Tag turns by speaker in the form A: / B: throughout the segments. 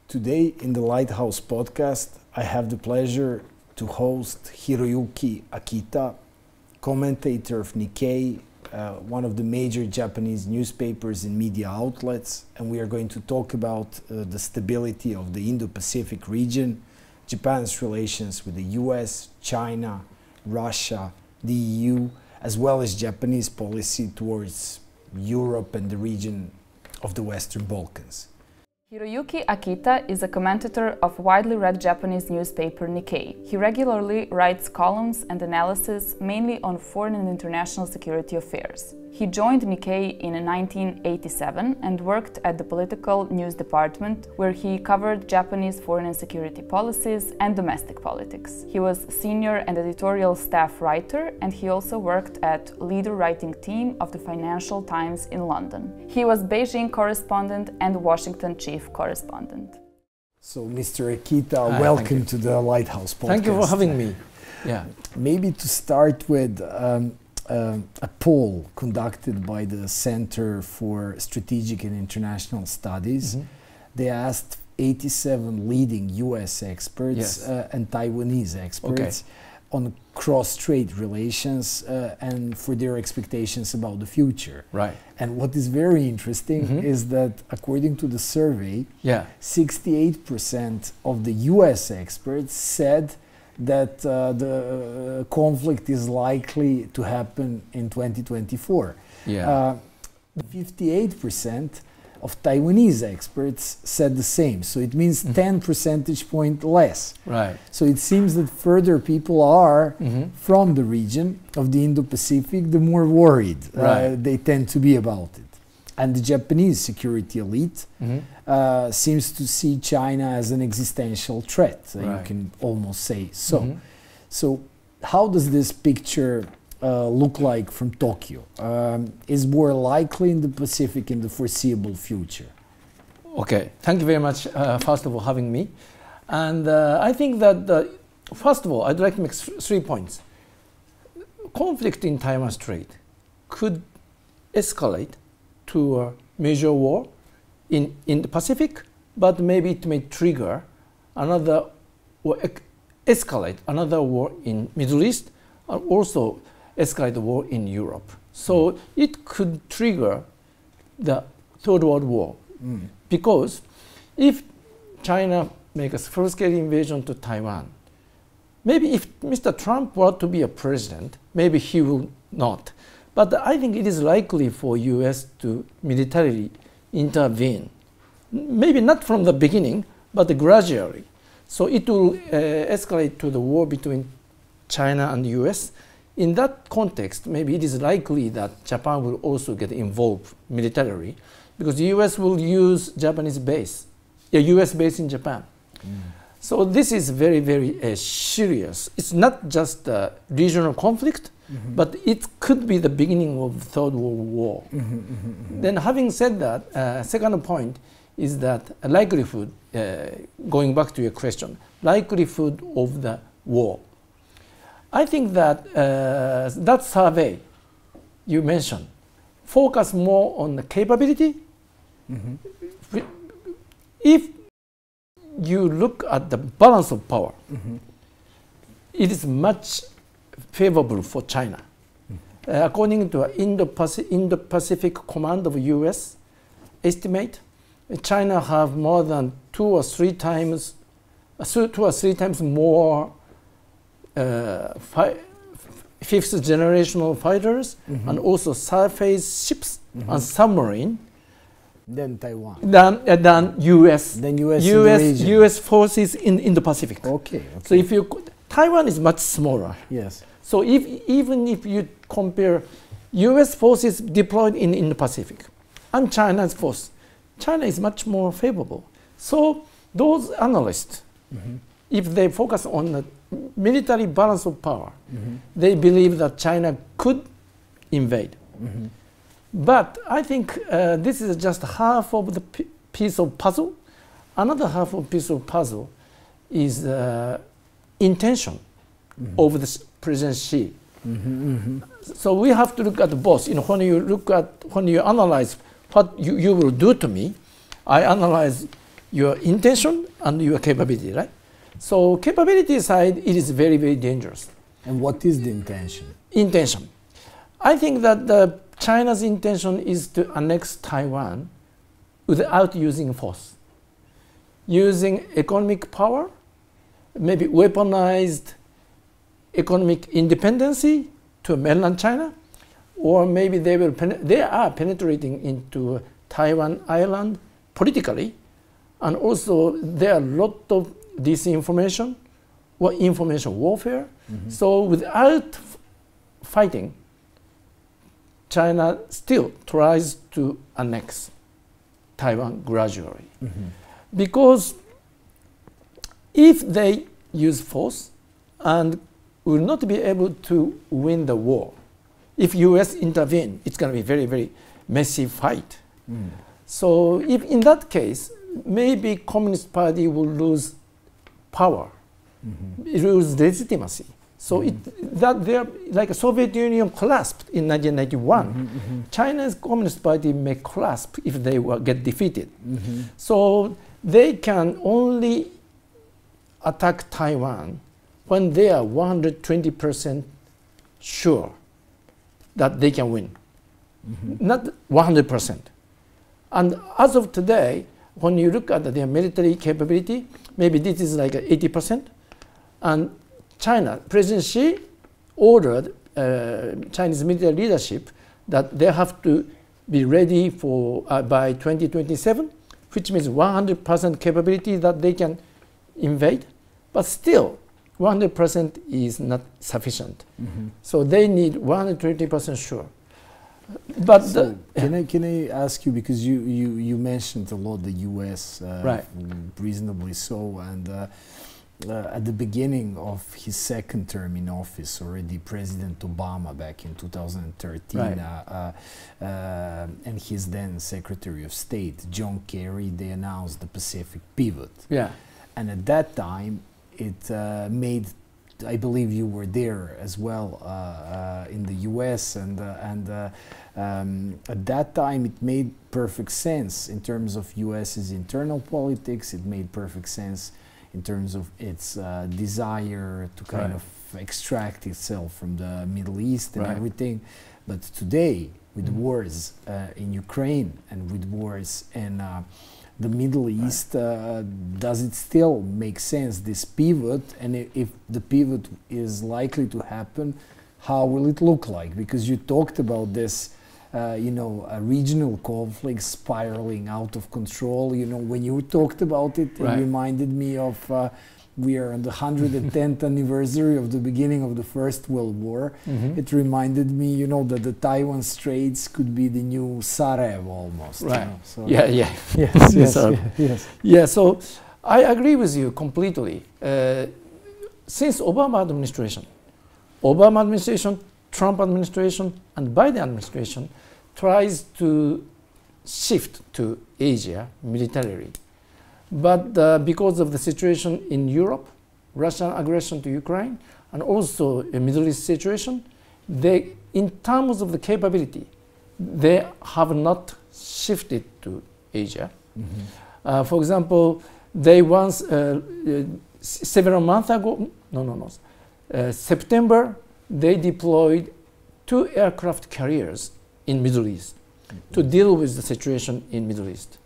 A: Today in the Lighthouse podcast, I have the pleasure to host Hiroyuki Akita, commentator of Nikkei, one of the major Japanese newspapers and media outlets, and we are going to talk about the stability of the Indo-Pacific region, Japan's relations with the US, China, Russia, the EU, as well as Japanese policy towards Europe and the region of the Western Balkans.
B: Hiroyuki Akita is a commentator of widely read Japanese newspaper Nikkei. He regularly writes columns and analysis mainly on foreign and international security affairs. He joined Nikkei in 1987 and worked at the political news department, where he covered Japanese foreign and security policies and domestic politics. He was senior and editorial staff writer, and he also worked at leader writing team of the Financial Times in London. He was Beijing correspondent and Washington chief correspondent.
A: So, Mr. Akita, welcome to the Lighthouse podcast.
C: Thank you for having me. Yeah.
A: Maybe to start with a poll conducted by the Center for Strategic and International Studies. They asked 87 leading US experts and Taiwanese experts on cross-strait relations and for their expectations about the future.
C: Right.
A: And what is very interesting is that according to the survey, 68% of the US experts said that the conflict is likely to happen in 2024. 58% of Taiwanese experts said the same. So it means 10 percentage point less.
C: Right.
A: So it seems that further people are from the region of the Indo-Pacific, the more worried they tend to be about it. And the Japanese security elite seems to see China as an existential threat. You can almost say so. So how does this picture look like from Tokyo? Is war likely in the Pacific in the foreseeable future?
C: Okay, thank you very much, first of all, having me. And I think that, first of all, I'd like to make 3 points. Conflict in Taiwan Strait could escalate to a major war in the Pacific, but maybe it may trigger another or escalate another war in Middle East, and also escalate the war in Europe. So it could trigger the Third World War, because if China makes a full-scale invasion to Taiwan, maybe if Mr. Trump were to be a president, maybe he will not. But I think it is likely for US to militarily intervene. Maybe not from the beginning, but gradually. So it will escalate to the war between China and US. In that context, maybe it is likely that Japan will also get involved militarily, because the US will use Japanese base, a US base in Japan. So this is very, very serious. It's not just a regional conflict, but it could be the beginning of the Third World War. Then having said that, second point is that likelihood, going back to your question, likelihood of the war. I think that that survey you mentioned focus more on the capability. If you look at the balance of power, it is much favorable for China. According to Indo-Pacific Command of US estimate, China have more than 2 or 3 times more fifth generational fighters and also surface ships and submarine
A: than Taiwan.
C: Than US forces in the Pacific.
A: Okay.
C: So if you Taiwan is much smaller.
A: Yes.
C: So even if you compare US forces deployed in the Pacific and China's force, China is much more favorable. So those analysts, if they focus on the military balance of power, they believe that China could invade. But I think this is just half of the piece of puzzle. Another half of piece of puzzle is intention over the President Xi. So we have to look at both. You know, when you analyze what you will do to me, I analyze your intention and your capability, right? So capability side, it is very, very dangerous.
A: And what is the intention?
C: Intention. I think that China's intention is to annex Taiwan without using force. Using economic power, maybe weaponized economic independency to mainland China, or maybe they are penetrating into Taiwan island politically, and also there are a lot of disinformation or information warfare. So without fighting, China still tries to annex Taiwan gradually. Because if they use force and will not be able to win the war, if US intervene, it's going to be a very, very messy fight. So if in that case, maybe Communist Party will lose power, it lose legitimacy. So like a Soviet Union collapsed in 1991, China's Communist Party may collapse if they get defeated. So they can only attack Taiwan when they are 120% sure that they can win, not 100%. And as of today, when you look at their military capability, maybe this is like 80%. And China, President Xi ordered Chinese military leadership that they have to be ready for by 2027, which means 100% capability that they can invade. But still, 100% is not sufficient. So they need 120% sure. But
A: so can I ask you, because you mentioned a lot the U.S.
C: Right.
A: Reasonably so, and at the beginning of his second term in office, already President Obama back in 2013,
C: right.
A: And his then Secretary of State John Kerry, they announced the Pacific pivot.
C: Yeah.
A: And at that time, it made, I believe you were there as well in the U.S. and at that time it made perfect sense in terms of U.S.'s internal politics. It made perfect sense in terms of its desire to kind of extract itself from the Middle East and everything. But today, with wars in Ukraine and with wars in the Middle East, does it still make sense, this pivot? And if the pivot is likely to happen, how will it look like? Because you talked about this, you know, a regional conflict spiraling out of control. You know, when you talked about it, it reminded me of we are on the 110th anniversary of the beginning of the First World War. It reminded me, you know, that the Taiwan Straits could be the new Sarajevo almost.
C: Right.
A: You know, so
C: Yes. Yeah, so I agree with you completely. Since Obama administration, Trump administration, and Biden administration tries to shift to Asia militarily. But because of the situation in Europe, Russian aggression to Ukraine, and also a Middle East situation, they, in terms of the capability, they have not shifted to Asia. For example, they once, several months ago, September, they deployed 2 aircraft carriers in Middle East to deal with the situation in Middle East.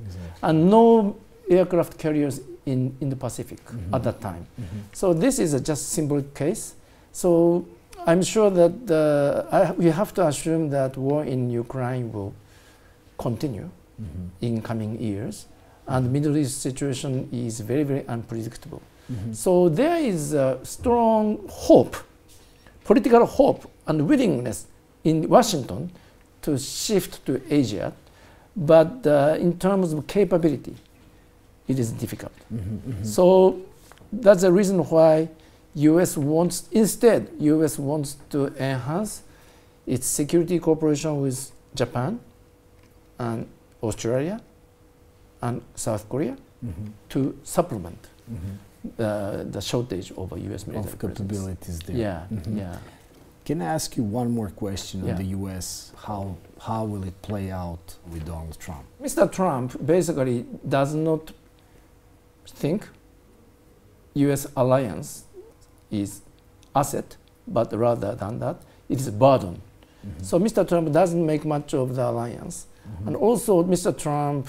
C: And no aircraft carriers in the Pacific at that time. So this is a just simple case. So I'm sure that we have to assume that war in Ukraine will continue in coming years, and the Middle East situation is very, very unpredictable. So there is a strong hope, political hope and willingness in Washington to shift to Asia, but in terms of capability, it is difficult. So that's the reason why US wants to enhance its security cooperation with Japan and Australia and South Korea to supplement the shortage of U.S. military
A: of capabilities there.
C: Yeah,
A: Mhm.
C: yeah.
A: Can I ask you one more question
C: Yeah.
A: on the U.S.? How will it play out with Donald Trump?
C: Mr. Trump basically does not think U.S. alliance is asset, but rather than that, it is a burden.
A: Mhm.
C: So Mr. Trump doesn't make much of the alliance.
A: Mhm.
C: And also Mr. Trump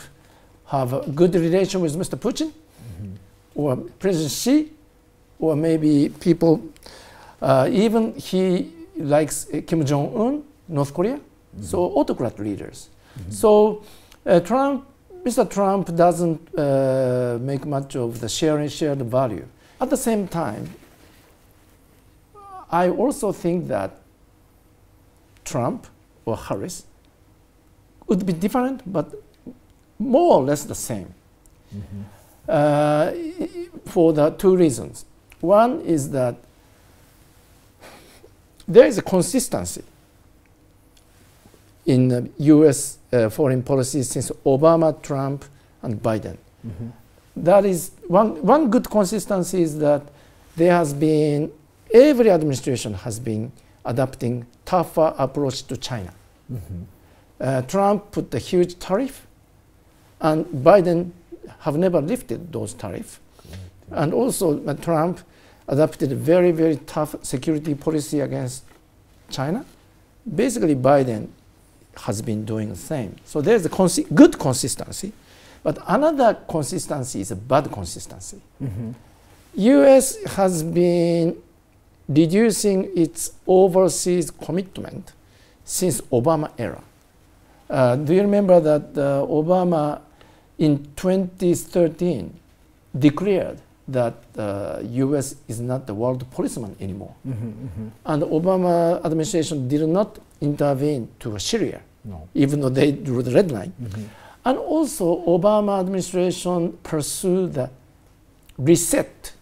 C: have a good relation with Mr. Putin
A: Mhm.
C: or President Xi, or maybe people, even he likes Kim Jong-un, North Korea,
A: Mhm.
C: so autocrat leaders.
A: Mhm.
C: So Mr. Trump doesn't make much of the shared value. At the same time, I also think that Trump or Harris would be different, but more or less the same.
A: Mhm.
C: For the two reasons. One is that there is a consistency in the U.S. Foreign policy since Obama, Trump, and Biden.
A: Mhm.
C: That is one good consistency is that there has been, every administration has been adopting tougher approach to China.
A: Mhm.
C: Trump put a huge tariff, and Biden have never lifted those tariffs. And also Trump adopted a very, very tough security policy against China. Basically, Biden has been doing the same. So there's a good consistency, but another consistency is a bad consistency.
A: Mhm.
C: U.S. has been reducing its overseas commitment since Obama era. Do you remember that Obama in 2013 declared that U.S. is not the world policeman anymore?
A: Mhm. Mhm.
C: And the Obama administration did not intervene to Syria,
A: No.
C: even though they drew the red line.
A: Mhm.
C: And also Obama administration pursued the reset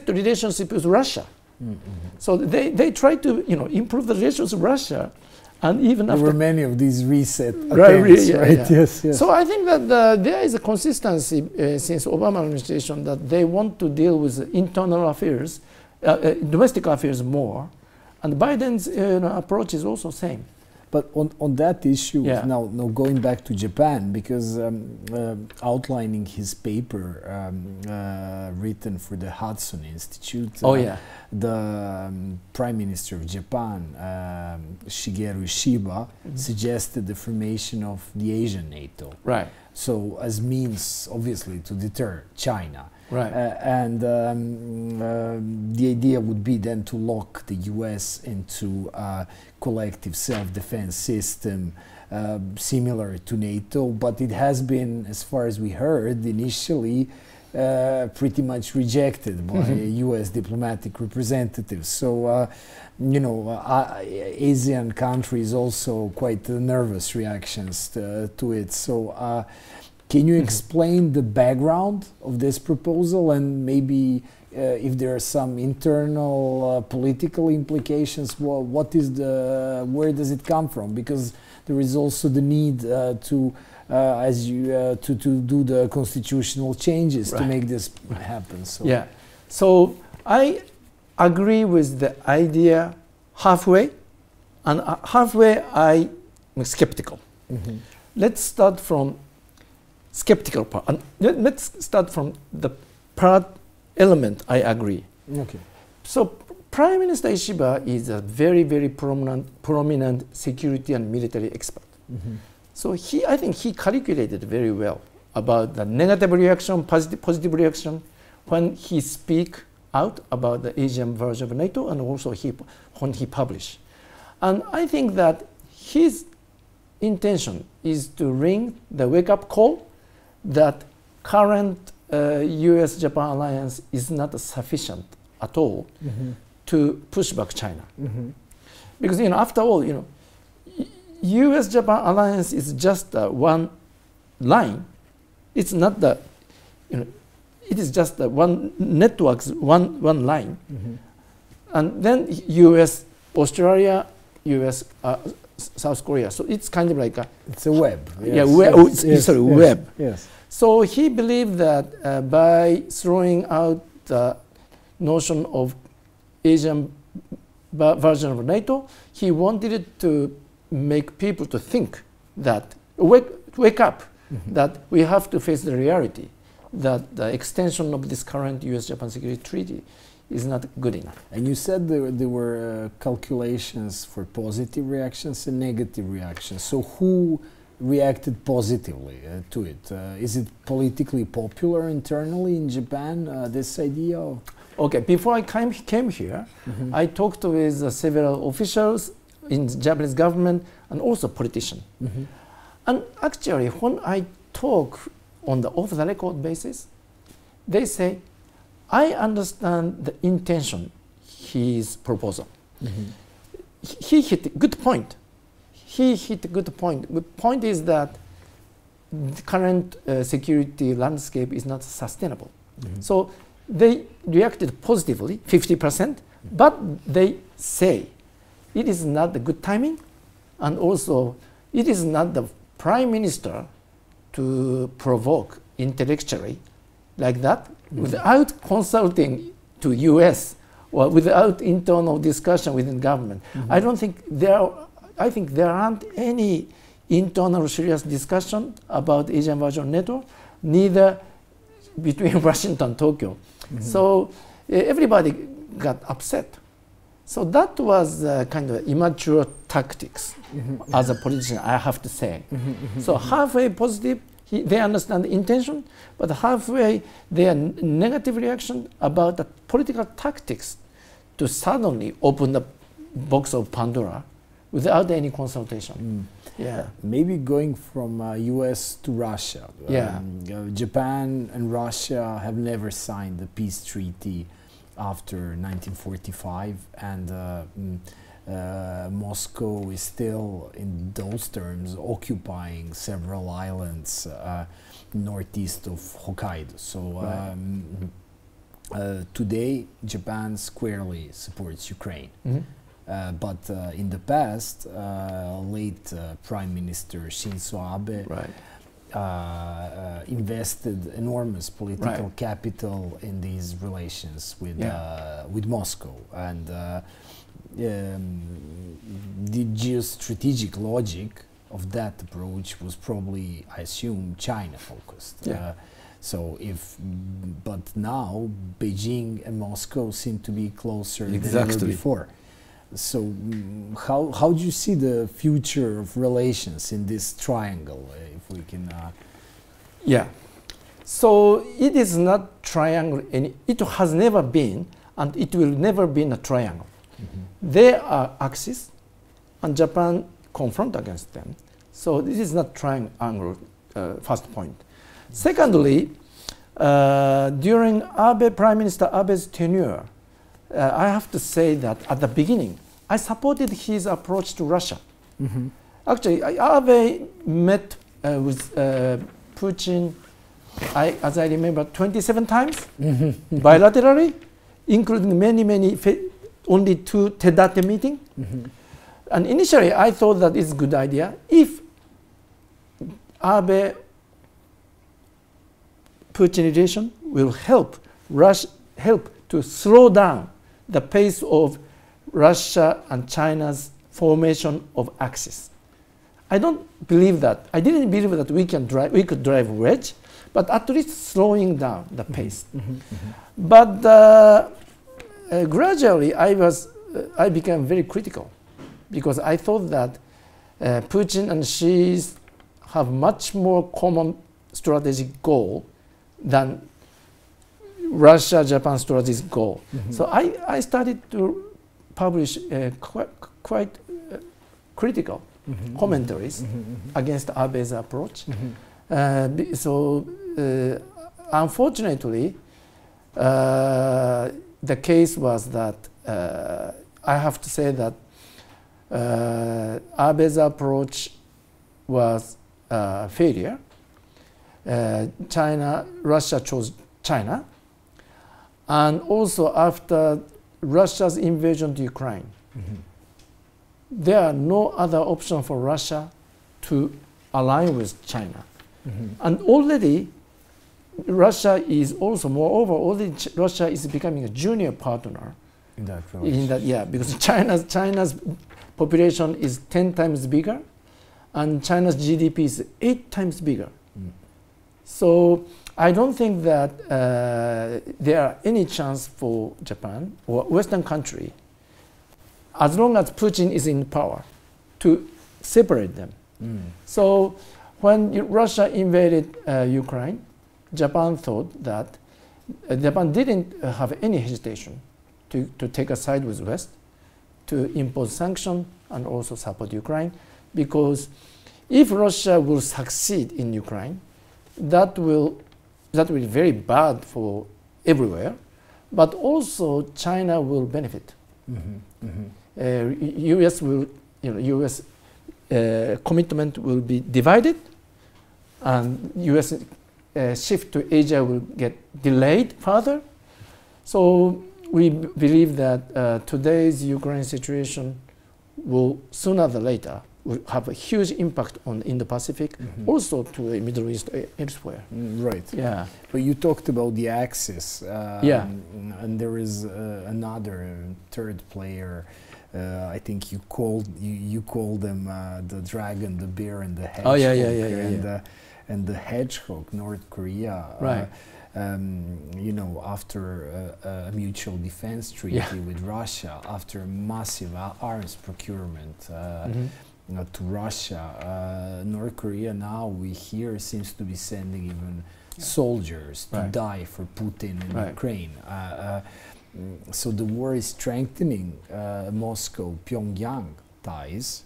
C: relationship with Russia.
A: Mhm.
C: So they tried to improve the relations with Russia, and even
A: There
C: after
A: were many of these reset
C: Right,
A: attempts,
C: yeah,
A: right?
C: yeah.
A: Yes, yes.
C: So I think that there is a consistency since Obama administration that they want to deal with internal affairs, domestic affairs more, and Biden's approach is also same.
A: But on that issue,
C: Yeah.
A: now going back to Japan, because outlining his paper written for the Hudson Institute, the Prime Minister of Japan, Shigeru Shiba, suggested the formation of the Asian NATO.
C: Right.
A: So as means, obviously, to deter China.
C: Right.
A: And the idea would be then to lock the US into a collective self-defense system similar to NATO, but it has been, as far as we heard, initially pretty much rejected by US diplomatic representatives. So, Asian countries also quite nervous reactions to it. So, can you explain the background of this proposal and maybe if there are some internal political implications? What is where does it come from? Because there is also the need to do the constitutional changes to make this happen. So.
C: Yeah. So I agree with the idea halfway, and halfway I'm skeptical.
A: Mm-hmm.
C: Let's start from skeptical part. And let's start from the part element I agree.
A: Okay.
C: So Prime Minister Ishiba is a very, very prominent security and military expert.
A: Mm-hmm.
C: So I think he calculated very well about the negative reaction, positive reaction when he speak out about the Asian version of NATO, and also when he published. And I think that his intention is to ring the wake-up call that current US-Japan alliance is not sufficient at all to push back China. Because after all, US-Japan alliance is just one line. It's not the, it is just one network, one line. And then US, Australia, US, South Korea. So it's kind of like a...
A: It's a web. Yes.
C: Yeah, web.
A: Yes.
C: So he believed that by throwing out the notion of Asian version of NATO, he wanted to make people to think that, wake up, that we have to face the reality, that the extension of this current US-Japan security treaty is not good enough.
A: And you said there were calculations for positive reactions and negative reactions. So who reacted positively to it? Is it politically popular internally in Japan, this idea of...
C: Okay, before I came here, I talked with several officials in the Japanese government and also politicians. And actually, when I talk on the off-the-record basis, they say, I understand the intention, his proposal. He hit a good point. He hit a good point. The point is that the current security landscape is not sustainable. So they reacted positively, 50%, but they say it is not the good timing, and also it is not the prime minister to provoke intellectually like that without consulting to US or without internal discussion within government. I don't think I think there aren't any internal serious discussion about Asian version of NATO, neither between Washington and Tokyo. So everybody got upset. So that was kind of immature tactics as a politician, I have to say. So halfway positive, they understand the intention, but halfway their negative reaction about the political tactics to suddenly open the box of Pandora without any consultation. Yeah.
A: Maybe going from US to Russia.
C: Yeah.
A: Japan and Russia have never signed the peace treaty after 1945, and Moscow is still, in those terms, occupying several islands northeast of Hokkaido. So today, Japan squarely supports Ukraine. But in the past, late Prime Minister Shinzo Abe invested enormous political capital in these relations with Moscow, and the geostrategic logic of that approach was probably, I assume, China focused. But now Beijing and Moscow seem to be closer than ever before. So how do you see the future of relations in this triangle, if we can...
C: So it is not triangle, and it has never been, and it will never be a triangle. There are axes, and Japan confront against them. So this is not triangle, first point. Secondly, during Prime Minister Abe's tenure, I have to say that at the beginning, I supported his approach to Russia. Actually, Abe met with Putin, as I remember, 27 times bilaterally, including many, only 2 tete-a-tete meetings. And initially, I thought that it's a good idea if Abe Putin relation will help to slow down the pace of Russia and China's formation of axis. I don't believe that. I didn't believe that we could drive wedge, but at least slowing down the pace. But gradually, I became very critical, because I thought that Putin and Xi have much more common strategic goal than Russia-Japan strategic goal. So I started to publish quite critical commentaries against Abe's approach. Unfortunately, the case was that I have to say that Abe's approach was a failure. Russia chose China. And also after Russia's invasion to Ukraine, there are no other option for Russia to align with China. And already Russia is also, moreover, already Russia is becoming a junior partner
A: In that relationship.
C: in that, yeah, because China's population is 10 times bigger, and China's GDP is 8 times bigger. So I don't think that there are any chance for Japan or Western country, as long as Putin is in power, to separate them. So when Russia invaded Ukraine, Japan thought that Japan didn't have any hesitation to take a side with West, to impose sanctions and also support Ukraine, because if Russia will succeed in Ukraine, that will be very bad for everywhere, but also China will benefit. U.S. will, U.S. Commitment will be divided, and U.S. Shift to Asia will get delayed further. So we believe that today's Ukraine situation will sooner or later will have a huge impact on Indo-Pacific, also to the Middle East elsewhere.
A: Right.
C: Yeah.
A: But you talked about the axis.
C: Yeah.
A: And there is another third player. I think you call them the dragon, the bear, and the hedgehog.
C: Oh yeah.
A: And the hedgehog, North Korea.
C: Right.
A: After a mutual defense treaty with Russia, after massive arms procurement to Russia, North Korea now we hear seems to be sending even soldiers to die for Putin in Ukraine. So the war is strengthening Moscow-Pyongyang ties,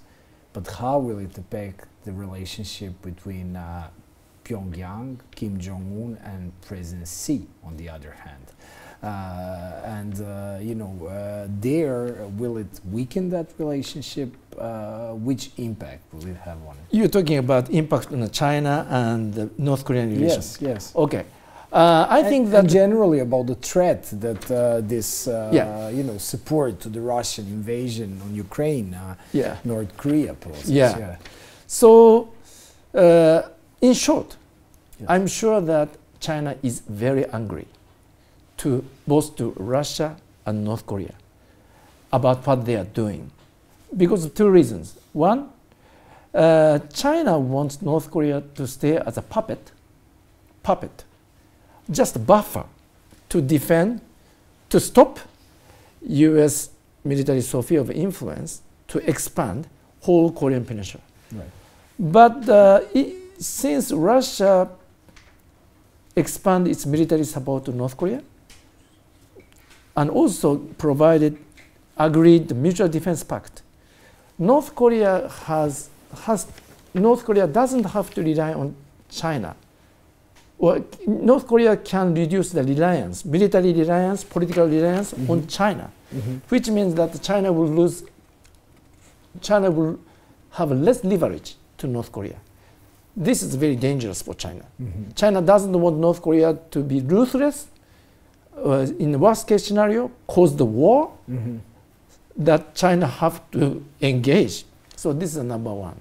A: but how will it affect the relationship between Pyongyang, Kim Jong-un, and President Xi, on the other hand? There, will it weaken that relationship? Which impact will it have on it?
C: You're talking about impact on China and the North Korean relations?
A: Yes.
C: Okay. I think that...
A: And generally about the threat that this, support to the Russian invasion on Ukraine, North Korea poses.
C: Yeah. So, in short, I'm sure that China is very angry both to Russia and North Korea about what they are doing, because of two reasons. One, China wants North Korea to stay as a puppet, just a buffer to defend, to stop U.S. military sphere of influence to expand whole Korean peninsula.
A: Right.
C: But since Russia expanded its military support to North Korea and also agreed the Mutual Defense Pact, North Korea doesn't have to rely on China. Well, North Korea can reduce the reliance, military reliance, political reliance on China, which means that China will have less leverage to North Korea. This is very dangerous for China. China doesn't want North Korea to be ruthless, in the worst case scenario, cause the war that China have to engage. So this is number one.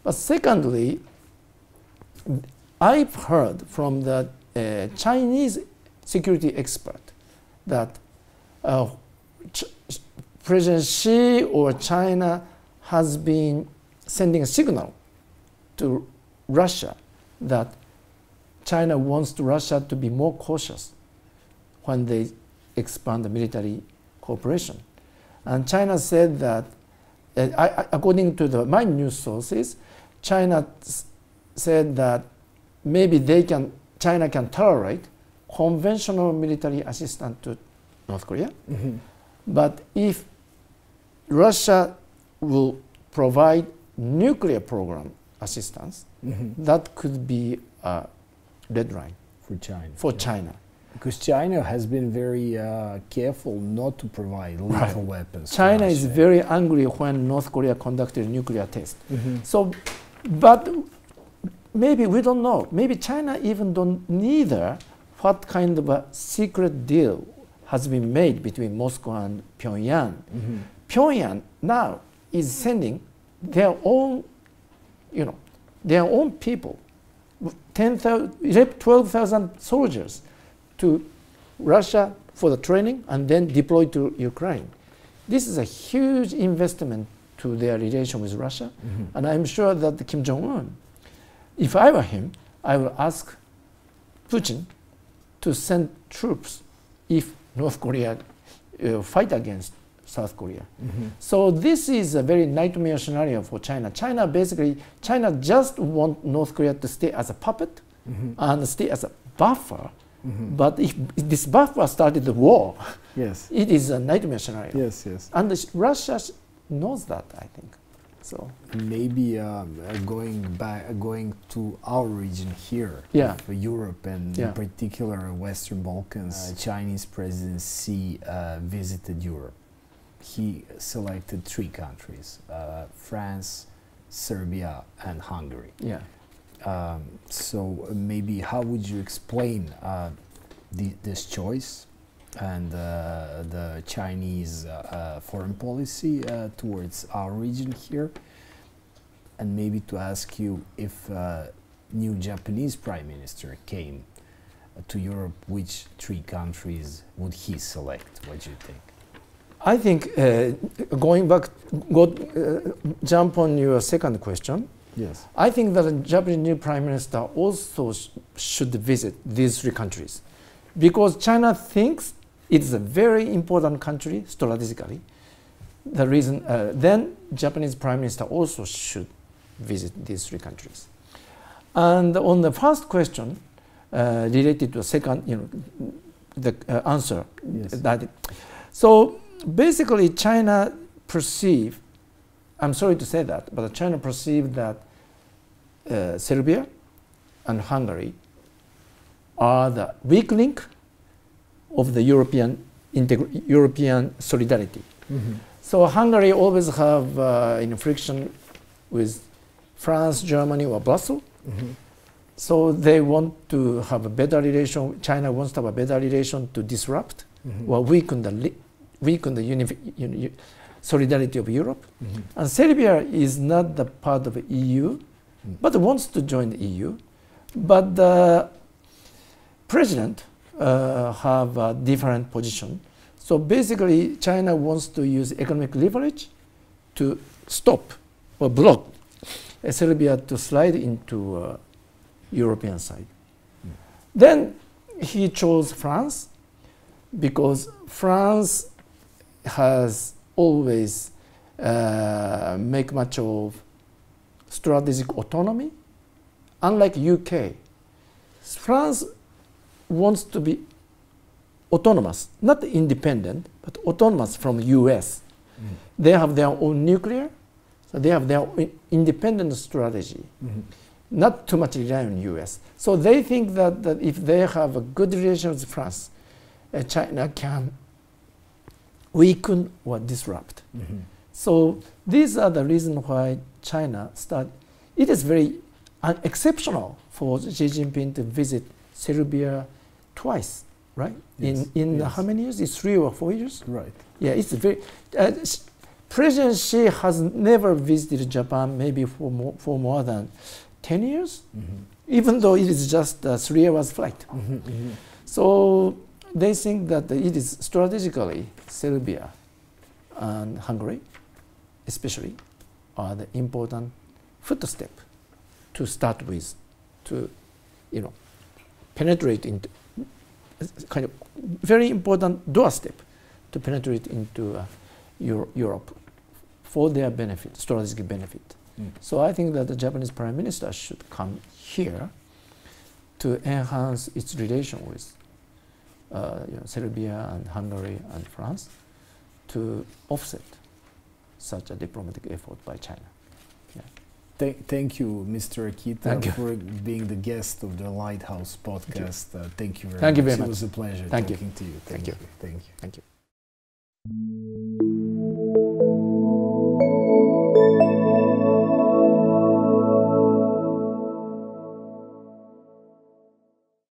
C: But secondly, I've heard from the Chinese security expert that President Xi or China has been sending a signal to Russia that China wants Russia to be more cautious when they expand the military cooperation. And China said that, according to my news sources, China said that maybe China can tolerate conventional military assistance to North Korea, but if Russia will provide nuclear program assistance, that could be a red line for China.
A: Because China has been very careful not to provide lethal weapons.
C: China is very angry when North Korea conducted a nuclear test. So, but maybe we don't know. Maybe China even don't neither what kind of a secret deal has been made between Moscow and Pyongyang. Pyongyang now is sending their own, their own people, 12,000 soldiers to Russia for the training and then deploy to Ukraine. This is a huge investment to their relation with Russia. And I'm sure that Kim Jong-un, if I were him, I would ask Putin to send troops if North Korea fight against South Korea. So this is a very nightmare scenario for China. China just wants North Korea to stay as a puppet and stay as a buffer. But if this buffer started the war,
A: yes,
C: it is a nightmare scenario.
A: Yes, yes.
C: And Russia knows that, I think. So
A: maybe going to our region here,
C: yeah,
A: of Europe and in particular Western Balkans. Chinese President Xi visited Europe. He selected 3 countries: France, Serbia, and Hungary.
C: Yeah.
A: So maybe how would you explain this choice and the Chinese foreign policy towards our region here? And maybe to ask you, if new Japanese Prime Minister came to Europe, which 3 countries would he select? What do you think?
C: I think going back, jump on your second question.
A: Yes.
C: I think that the Japanese new Prime Minister also should visit these 3 countries, because China thinks it is a very important country strategically. The reason then Japanese Prime Minister also should visit these 3 countries. And on the first question related to the second, the answer.
A: Yes.
C: So basically, China perceive. I'm sorry to say that, but China perceived that Serbia and Hungary are the weak link of the European solidarity. So Hungary always have friction with France, Germany, or Brussels. So they want to have a better relation. China wants to have a better relation to disrupt or weaken the solidarity of Europe. And Serbia is not the part of the EU, but wants to join the EU. But the president have a different position. So basically, China wants to use economic leverage to stop or block Serbia to slide into European side. Then he chose France, because France has always make much of strategic autonomy. Unlike UK, France wants to be autonomous, not independent, but autonomous from US. They have their own nuclear, so they have their own independent strategy, not too much rely on US. So they think that if they have a good relation with France, China can weaken or disrupt. So these are the reasons why China started. It is very exceptional for Xi Jinping to visit Serbia twice, right?
A: Yes.
C: In how many years? It's 3 or 4 years?
A: Right.
C: Yeah, it's very. President Xi has never visited Japan maybe for more than 10 years, even though it is just a 3 hours flight. So they think that it is strategically Serbia and Hungary, especially, are the important footstep to start with, to penetrate into kind of very important doorstep to penetrate into Europe for their benefit, strategic benefit. So I think that the Japanese Prime Minister should come here to enhance its relation with Serbia and Hungary and France to offset such a diplomatic effort by China.
A: Thank you, Mr. Akita,
C: Thank you
A: for being the guest of the Lighthouse podcast. Thank you very much.
C: Thank you very
A: It
C: much.
A: was a pleasure
C: Thank
A: talking to you.
C: Thank you.
A: Thank you.
C: Thank you.